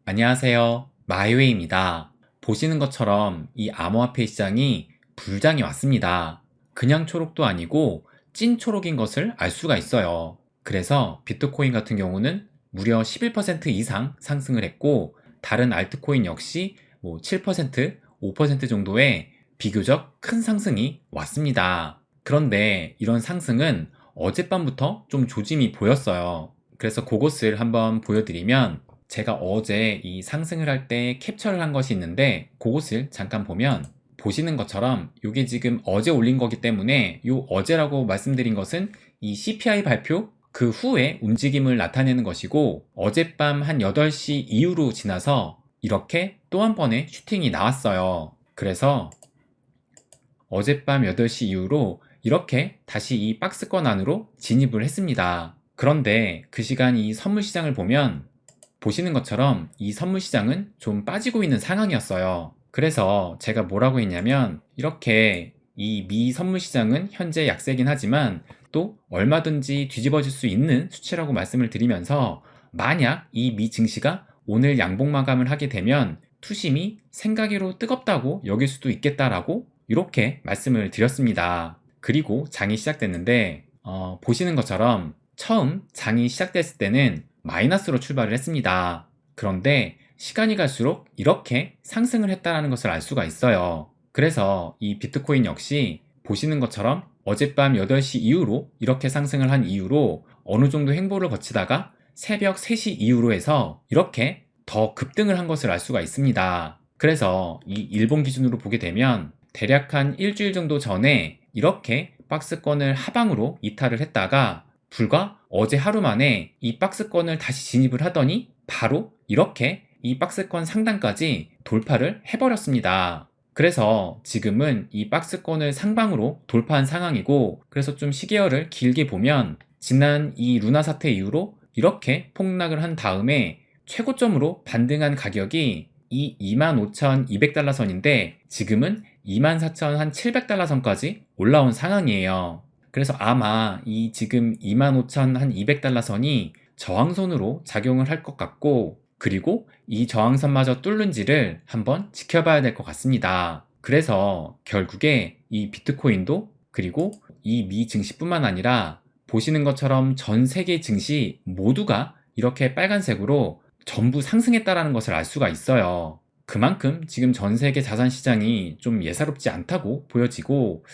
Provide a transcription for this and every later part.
안녕하세요. 마이웨이입니다. 보시는 것처럼 이 암호화폐 시장이 불장이 왔습니다. 그냥 초록도 아니고 찐 초록인 것을 알 수가 있어요. 그래서 비트코인 같은 경우는 무려 11% 이상 상승을 했고, 다른 알트코인 역시 7%, 5% 정도의 비교적 큰 상승이 왔습니다. 그런데 이런 상승은 어젯밤부터 좀 조짐이 보였어요. 그래서 그것을 한번 보여드리면, 제가 어제 이 상승을 할 때 캡처를 한 것이 있는데, 그것을 잠깐 보면 보시는 것처럼 이게 지금 어제 올린 거기 때문에, 요 어제라고 말씀드린 것은 이 CPI 발표 그 후에 움직임을 나타내는 것이고, 어젯밤 한 8시 이후로 지나서 이렇게 또 한 번의 슈팅이 나왔어요. 그래서 어젯밤 8시 이후로 이렇게 다시 이 박스권 안으로 진입을 했습니다. 그런데 그 시간 이 선물 시장을 보면, 보시는 것처럼 이 선물 시장은 좀 빠지고 있는 상황이었어요. 그래서 제가 뭐라고 했냐면, 이렇게 이 미 선물 시장은 현재 약세긴 하지만 또 얼마든지 뒤집어질 수 있는 수치라고 말씀을 드리면서, 만약 이 미 증시가 오늘 양봉 마감을 하게 되면 투심이 생각외로 뜨겁다고 여길 수도 있겠다라고 이렇게 말씀을 드렸습니다. 그리고 장이 시작됐는데, 보시는 것처럼 처음 장이 시작됐을 때는 마이너스로 출발을 했습니다. 그런데 시간이 갈수록 이렇게 상승을 했다는 것을 알 수가 있어요. 그래서 이 비트코인 역시 보시는 것처럼 어젯밤 8시 이후로 이렇게 상승을 한 이후로 어느 정도 행보를 거치다가 새벽 3시 이후로 해서 이렇게 더 급등을 한 것을 알 수가 있습니다. 그래서 이 일본 기준으로 보게 되면 대략 한 일주일 정도 전에 이렇게 박스권을 하방으로 이탈을 했다가 불과 어제 하루 만에 이 박스권을 다시 진입을 하더니 바로 이렇게 이 박스권 상단까지 돌파를 해버렸습니다. 그래서 지금은 이 박스권을 상방으로 돌파한 상황이고, 그래서 좀 시계열을 길게 보면 지난 이 루나 사태 이후로 이렇게 폭락을 한 다음에 최고점으로 반등한 가격이 이 25,200달러 선인데, 지금은 24,700달러 선까지 올라온 상황이에요. 그래서 아마 이 지금 25,200달러 선이 저항선으로 작용을 할 것 같고, 그리고 이 저항선마저 뚫는지를 한번 지켜봐야 될 것 같습니다. 그래서 결국에 이 비트코인도, 그리고 이 미 증시뿐만 아니라 보시는 것처럼 전 세계 증시 모두가 이렇게 빨간색으로 전부 상승했다라는 것을 알 수가 있어요. 그만큼 지금 전 세계 자산 시장이 좀 예사롭지 않다고 보여지고,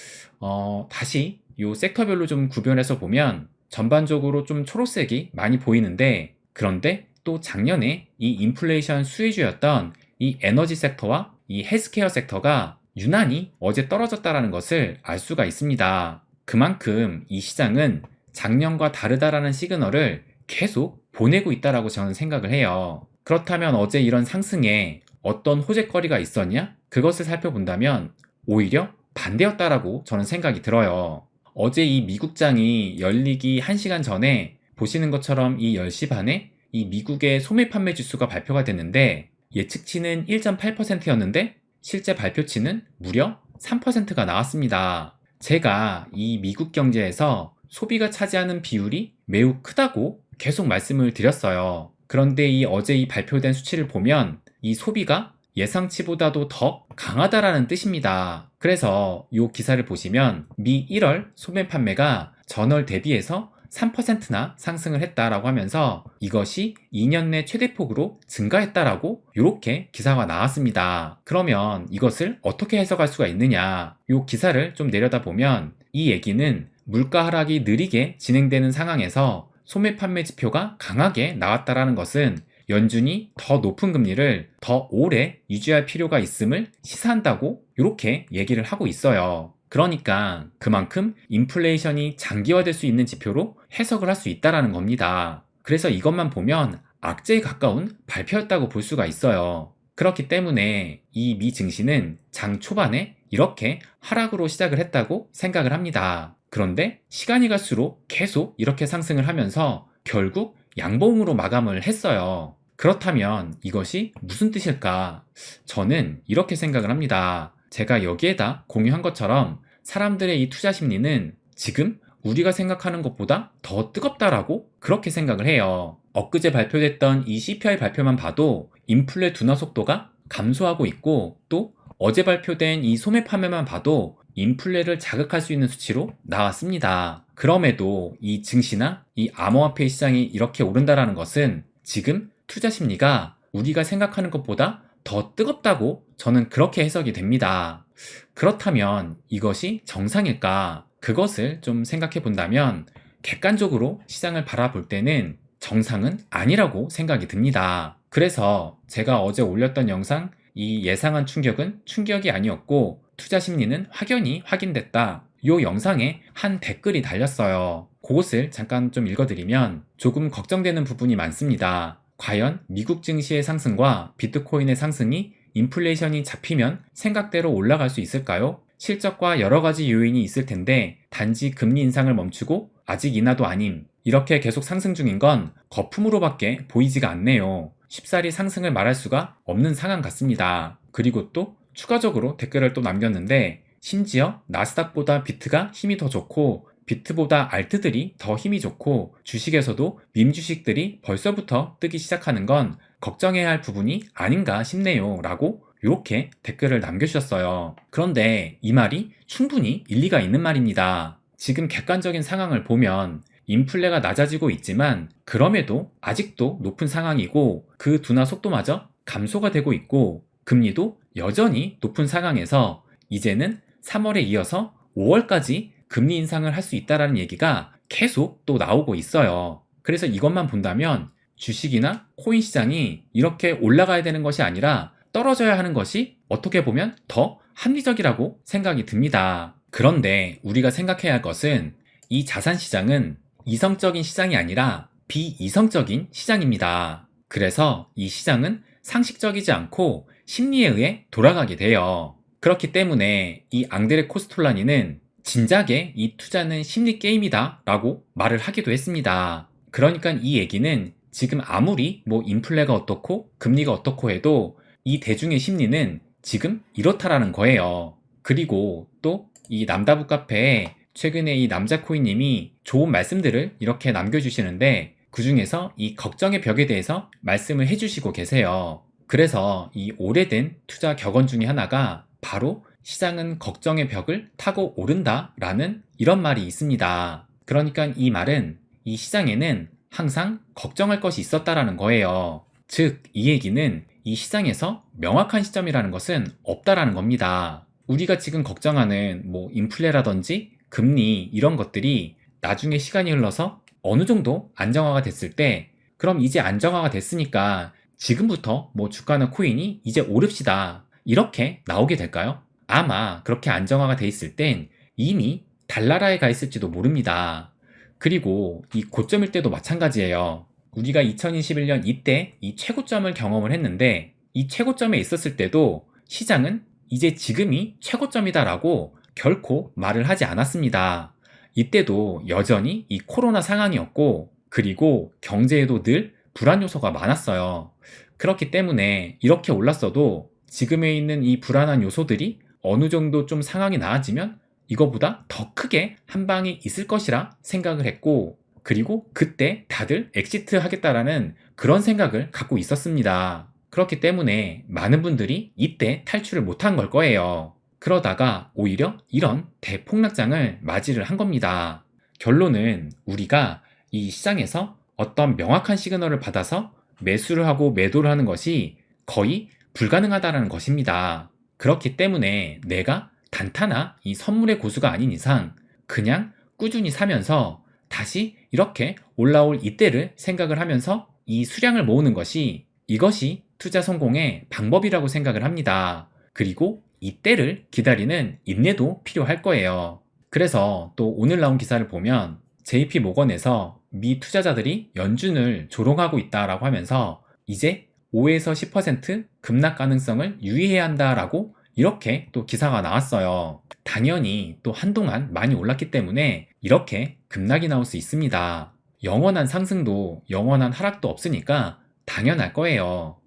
다시 이 섹터별로 좀 구별해서 보면 전반적으로 좀 초록색이 많이 보이는데, 그런데 또 작년에 이 인플레이션 수혜주였던 이 에너지 섹터와 이 헬스케어 섹터가 유난히 어제 떨어졌다라는 것을 알 수가 있습니다. 그만큼 이 시장은 작년과 다르다라는 시그널을 계속 보내고 있다라고 저는 생각을 해요. 그렇다면 어제 이런 상승에 어떤 호재거리가 있었냐? 그것을 살펴본다면 오히려 반대였다라고 저는 생각이 들어요. 어제 이 미국장이 열리기 1시간 전에 보시는 것처럼 이 10시 반에 이 미국의 소매 판매 지수가 발표가 됐는데, 예측치는 1.8%였는데 실제 발표치는 무려 3%가 나왔습니다. 제가 이 미국 경제에서 소비가 차지하는 비율이 매우 크다고 계속 말씀을 드렸어요. 그런데 이 어제 이 발표된 수치를 보면 이 소비가 예상치보다도 더 강하다라는 뜻입니다. 그래서 이 기사를 보시면 미 1월 소매 판매가 전월 대비해서 3%나 상승을 했다라고 하면서 이것이 2년 내 최대폭으로 증가했다라고 이렇게 기사가 나왔습니다. 그러면 이것을 어떻게 해석할 수가 있느냐? 이 기사를 좀 내려다보면 이 얘기는 물가 하락이 느리게 진행되는 상황에서 소매 판매 지표가 강하게 나왔다라는 것은 연준이 더 높은 금리를 더 오래 유지할 필요가 있음을 시사한다고 이렇게 얘기를 하고 있어요. 그러니까 그만큼 인플레이션이 장기화될 수 있는 지표로 해석을 할 수 있다는 겁니다. 그래서 이것만 보면 악재에 가까운 발표였다고 볼 수가 있어요. 그렇기 때문에 이 미 증시는 장 초반에 이렇게 하락으로 시작을 했다고 생각을 합니다. 그런데 시간이 갈수록 계속 이렇게 상승을 하면서 결국 양봉으로 마감을 했어요. 그렇다면 이것이 무슨 뜻일까? 저는 이렇게 생각을 합니다. 제가 여기에다 공유한 것처럼 사람들의 이 투자 심리는 지금 우리가 생각하는 것보다 더 뜨겁다라고 그렇게 생각을 해요. 엊그제 발표됐던 이 CPI 발표만 봐도 인플레 둔화 속도가 감소하고 있고 또 어제 발표된 이 소매 판매만 봐도 인플레를 자극할 수 있는 수치로 나왔습니다. 그럼에도 이 증시나 이 암호화폐 시장이 이렇게 오른다라는 것은 지금 투자 심리가 우리가 생각하는 것보다 더 뜨겁다고 저는 그렇게 해석이 됩니다. 그렇다면 이것이 정상일까? 그것을 좀 생각해 본다면 객관적으로 시장을 바라볼 때는 정상은 아니라고 생각이 듭니다. 그래서 제가 어제 올렸던 영상 이 예상한 충격은 충격이 아니었고 투자 심리는 확연히 확인됐다. 이 영상에 한 댓글이 달렸어요. 그것을 잠깐 좀 읽어드리면 조금 걱정되는 부분이 많습니다. 과연 미국 증시의 상승과 비트코인의 상승이 인플레이션이 잡히면 생각대로 올라갈 수 있을까요? 실적과 여러 가지 요인이 있을 텐데 단지 금리 인상을 멈추고 아직 인하도 아님 이렇게 계속 상승 중인 건 거품으로밖에 보이지가 않네요. 쉽사리 상승을 말할 수가 없는 상황 같습니다. 그리고 또 추가적으로 댓글을 또 남겼는데 심지어 나스닥보다 비트가 힘이 더 좋고 비트보다 알트들이 더 힘이 좋고 주식에서도 밈 주식들이 벌써부터 뜨기 시작하는 건 걱정해야 할 부분이 아닌가 싶네요 라고 이렇게 댓글을 남겨주셨어요. 그런데 이 말이 충분히 일리가 있는 말입니다. 지금 객관적인 상황을 보면 인플레가 낮아지고 있지만 그럼에도 아직도 높은 상황이고 그 둔화 속도마저 감소가 되고 있고 금리도 여전히 높은 상황에서 이제는 3월에 이어서 5월까지 금리 인상을 할 수 있다는 얘기가 계속 또 나오고 있어요. 그래서 이것만 본다면 주식이나 코인 시장이 이렇게 올라가야 되는 것이 아니라 떨어져야 하는 것이 어떻게 보면 더 합리적이라고 생각이 듭니다. 그런데 우리가 생각해야 할 것은 이 자산 시장은 이성적인 시장이 아니라 비이성적인 시장입니다. 그래서 이 시장은 상식적이지 않고 심리에 의해 돌아가게 돼요. 그렇기 때문에 이 앙드레 코스톨라니는 진작에 이 투자는 심리 게임이다 라고 말을 하기도 했습니다. 그러니까 이 얘기는 지금 아무리 뭐 인플레가 어떻고 금리가 어떻고 해도 이 대중의 심리는 지금 이렇다라는 거예요. 그리고 또 이 남다부 카페에 최근에 이 남자코인님이 좋은 말씀들을 이렇게 남겨주시는데 그 중에서 이 걱정의 벽에 대해서 말씀을 해주시고 계세요. 그래서 이 오래된 투자 격언 중에 하나가 바로 시장은 걱정의 벽을 타고 오른다 라는 이런 말이 있습니다. 그러니까 이 말은 이 시장에는 항상 걱정할 것이 있었다라는 거예요. 즉, 이 얘기는 이 시장에서 명확한 시점이라는 것은 없다라는 겁니다. 우리가 지금 걱정하는 뭐 인플레라든지 금리 이런 것들이 나중에 시간이 흘러서 어느 정도 안정화가 됐을 때 그럼 이제 안정화가 됐으니까 지금부터 뭐 주가나 코인이 이제 오릅시다 이렇게 나오게 될까요? 아마 그렇게 안정화가 돼 있을 땐 이미 달나라에 가 있을지도 모릅니다. 그리고 이 고점일 때도 마찬가지예요. 우리가 2021년 이때 이 최고점을 경험을 했는데 이 최고점에 있었을 때도 시장은 이제 지금이 최고점이다라고 결코 말을 하지 않았습니다. 이때도 여전히 이 코로나 상황이었고 그리고 경제에도 늘 불안 요소가 많았어요. 그렇기 때문에 이렇게 올랐어도 지금에 있는 이 불안한 요소들이 어느 정도 좀 상황이 나아지면 이거보다 더 크게 한 방이 있을 것이라 생각을 했고 그리고 그때 다들 엑시트 하겠다라는 그런 생각을 갖고 있었습니다. 그렇기 때문에 많은 분들이 이때 탈출을 못한 걸 거예요. 그러다가 오히려 이런 대폭락장을 맞이를 한 겁니다. 결론은 우리가 이 시장에서 어떤 명확한 시그널을 받아서 매수를 하고 매도를 하는 것이 거의 불가능하다는 것입니다. 그렇기 때문에 내가 단타나 이 선물의 고수가 아닌 이상 그냥 꾸준히 사면서 다시 이렇게 올라올 이때를 생각을 하면서 이 수량을 모으는 것이 이것이 투자 성공의 방법이라고 생각을 합니다. 그리고 이때를 기다리는 인내도 필요할 거예요. 그래서 또 오늘 나온 기사를 보면 JP모건에서 미 투자자들이 연준을 조롱하고 있다라고 하면서 이제 5에서 10% 급락 가능성을 유의해야 한다라고 이렇게 또 기사가 나왔어요. 당연히 또 한동안 많이 올랐기 때문에 이렇게 급락이 나올 수 있습니다. 영원한 상승도 영원한 하락도 없으니까 당연할 거예요.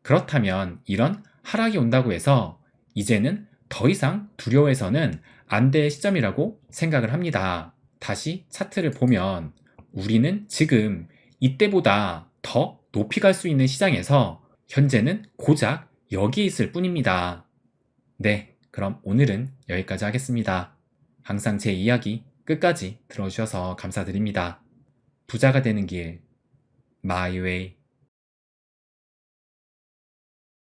그렇다면 이런 하락이 온다고 해서 이제는 더 이상 두려워해서는 안 될 시점이라고 생각을 합니다. 다시 차트를 보면 우리는 지금 이때보다 더 높이 갈 수 있는 시장에서 현재는 고작 여기 있을 뿐입니다. 네, 그럼 오늘은 여기까지 하겠습니다. 항상 제 이야기 끝까지 들어주셔서 감사드립니다. 부자가 되는 길, My Way.